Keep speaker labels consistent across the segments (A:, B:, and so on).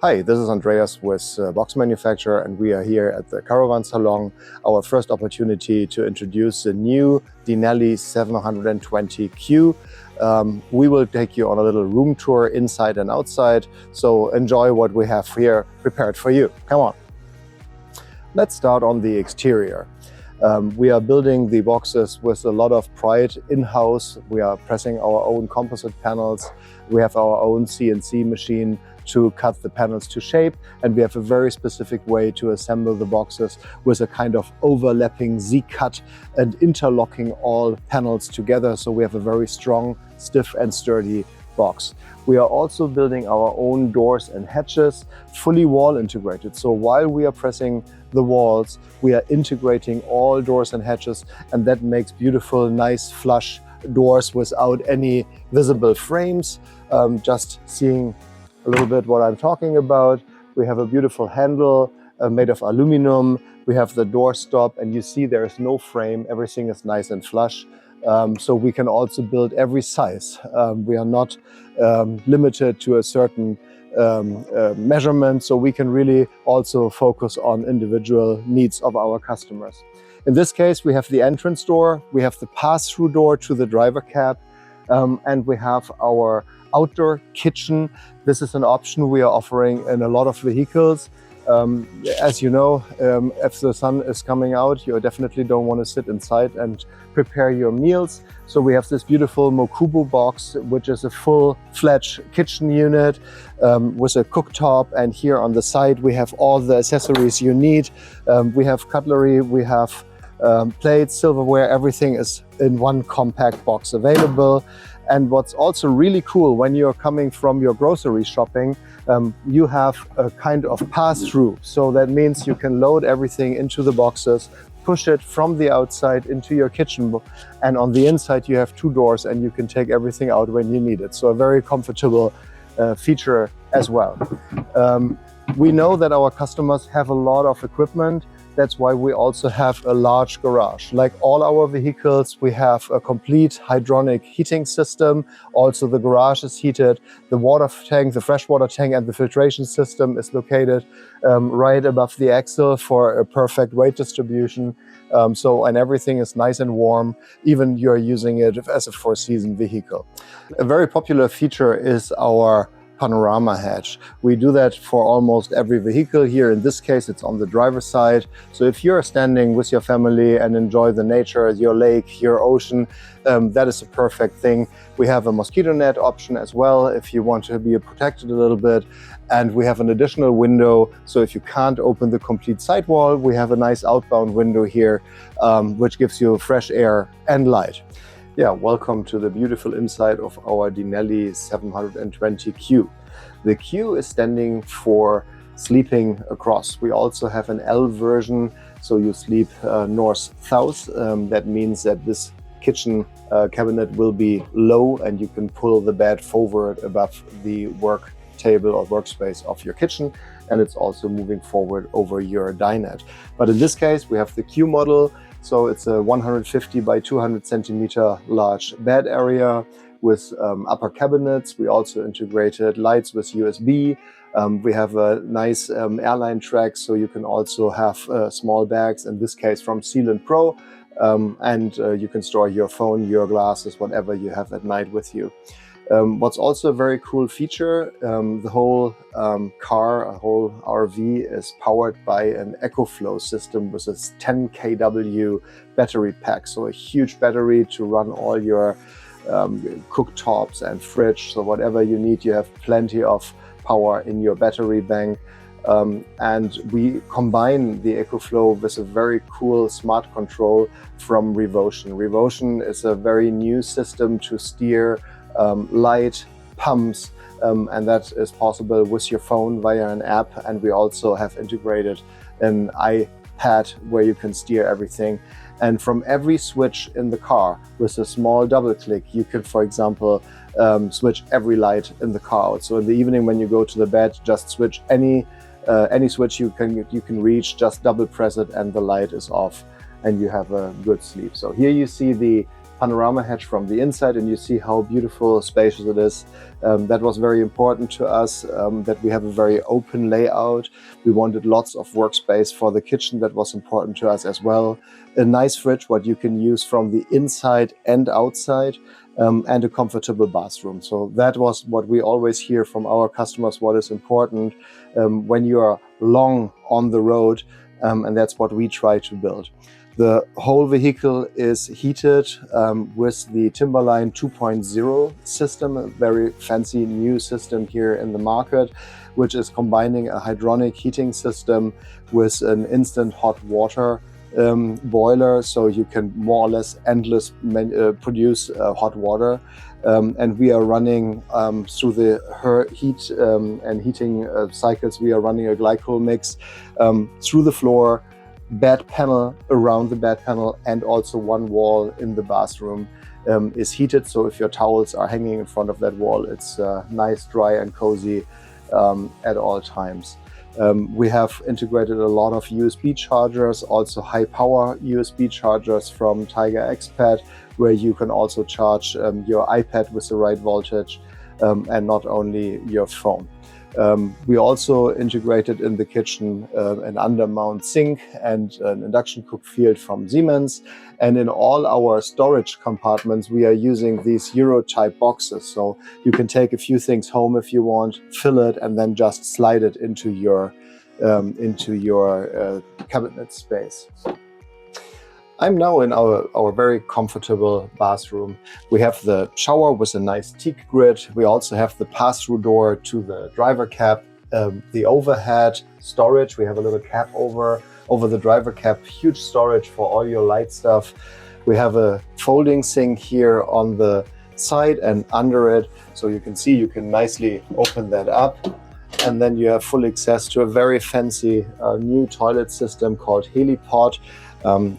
A: Hi, this is Andreas with Boxmanufaktur, and we are here at the Caravan Salon, our first opportunity to introduce the new Denali 720Q. We will take you on a little room tour inside and outside, so enjoy what we have here prepared for you. Come on. Let's start on the exterior. We are building the boxes with a lot of pride in-house. We are pressing our own composite panels. We have our own CNC machine to cut the panels to shape, and we have a very specific way to assemble the boxes with a kind of overlapping Z-cut and interlocking all panels together, so we have a very strong, stiff and sturdy box. We are also building our own doors and hatches, fully wall integrated. So while we are pressing the walls, we are integrating all doors and hatches, and that makes beautiful, nice, flush doors without any visible frames. Just seeing a little bit what I'm talking about. We have a beautiful handle made of aluminum. We have the door stop, and you see there is no frame. Everything is nice and flush. So we can also build every size. We are not limited to a certain measurement, so we can really also focus on individual needs of our customers. In this case, we have the entrance door, we have the pass-through door to the driver cab, and we have our outdoor kitchen. This is an option we are offering in a lot of vehicles. As you know, if the sun is coming out, you definitely don't want to sit inside and prepare your meals. So we have this beautiful Mokubu box, which is a full-fledged kitchen unit with a cooktop. And here on the side, we have all the accessories you need. We have cutlery, we have plates, silverware, everything is in one compact box available. And what's also really cool, when you're coming from your grocery shopping, you have a kind of pass-through. So that means you can load everything into the boxes, push it from the outside into your kitchen, and on the inside you have two doors and you can take everything out when you need it. So a very comfortable feature as well. We know that our customers have a lot of equipment. That's why we also have a large garage. Like all our vehicles, we have a complete hydronic heating system. Also the garage is heated. The water tank, the freshwater tank and the filtration system is located right above the axle for a perfect weight distribution. And everything is nice and warm, even you're using it as a four-season vehicle. A very popular feature is our panorama hatch. We do that for almost every vehicle. Here in this case, it's on the driver's side. So if you're standing with your family and enjoy the nature, your lake, your ocean, that is a perfect thing. We have a mosquito net option as well if you want to be protected a little bit. And we have an additional window. So if you can't open the complete sidewall, we have a nice outbound window here, which gives you fresh air and light. Yeah, welcome to the beautiful inside of our Denali 720Q. The Q is standing for sleeping across. We also have an L version, so you sleep north-south. That means that this kitchen cabinet will be low and you can pull the bed forward above the work table or workspace of your kitchen, and it's also moving forward over your dinette. But in this case, we have the Q model. So it's a 150 by 200 centimeter large bed area with upper cabinets. We also integrated lights with USB. We have a nice airline track, so you can also have small bags, in this case from Seal & Pro, and you can store your phone, your glasses, whatever you have at night with you. What's also a very cool feature, the whole car, a whole RV is powered by an Ecoflow system with a 10 kW battery pack. So a huge battery to run all your cooktops and fridge. So whatever you need, you have plenty of power in your battery bank. And we combine the Ecoflow with a very cool smart control from Revotion. Revotion is a very new system to steer light pumps, and that is possible with your phone via an app. And we also have integrated an iPad where you can steer everything. And from every switch in the car, with a small double click, you can, for example, switch every light in the car out. So in the evening when you go to the bed, just switch any switch you can reach, just double press it and the light is off and you have a good sleep. So here you see the panorama hatch from the inside, and you see how beautiful, spacious it is. That was very important to us, that we have a very open layout. We wanted lots of workspace for the kitchen. That was important to us as well. A nice fridge, what you can use from the inside and outside, and a comfortable bathroom. So that was what we always hear from our customers, what is important when you are long on the road, and that's what we try to build. The whole vehicle is heated with the Timberline 2.0 system, a very fancy new system here in the market, which is combining a hydronic heating system with an instant hot water boiler, so you can more or less endless produce hot water. And we are running through the heat and heating cycles, we are running a glycol mix through the floor, bed panel, around the bed panel, and also one wall in the bathroom is heated. So if your towels are hanging in front of that wall, it's nice, dry and cozy at all times. We have integrated a lot of USB chargers, also high power USB chargers from Tiger XPad, where you can also charge your iPad with the right voltage and not only your phone. We also integrated in the kitchen an undermount sink and an induction cook field from Siemens. And in all our storage compartments, we are using these Euro-type boxes. So you can take a few things home if you want, fill it, and then just slide it into your cabinet space. I'm now in our very comfortable bathroom. We have the shower with a nice teak grid. We also have the pass-through door to the driver cab, the overhead storage. We have a little cap over the driver cab, huge storage for all your light stuff. We have a folding sink here on the side and under it. So you can see, you can nicely open that up. And then you have full access to a very fancy new toilet system called Helipod.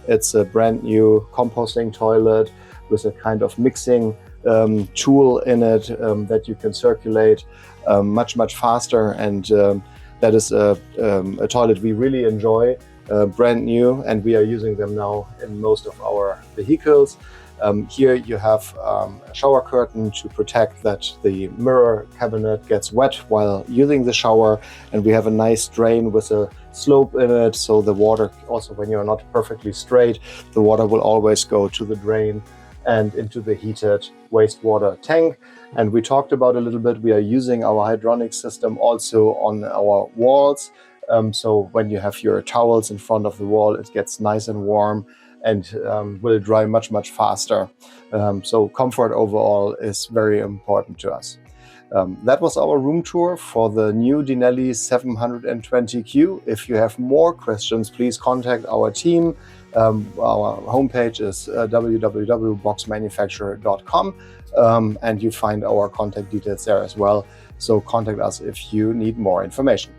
A: It's a brand new composting toilet with a kind of mixing tool in it that you can circulate much faster. And that is a toilet we really enjoy, brand new, and we are using them now in most of our vehicles. Here you have a shower curtain to protect that the mirror cabinet gets wet while using the shower, and we have a nice drain with a slope in it, so the water, also when you're not perfectly straight, the water will always go to the drain and into the heated wastewater tank. And we talked about a little bit, we are using our hydronic system also on our walls, so when you have your towels in front of the wall, it gets nice and warm and will dry much faster. So comfort overall is very important to us. That was our room tour for the new Denelli 720Q. If you have more questions, please contact our team. Our homepage is www.boxmanufaktur.com, and you find our contact details there as well. So contact us if you need more information.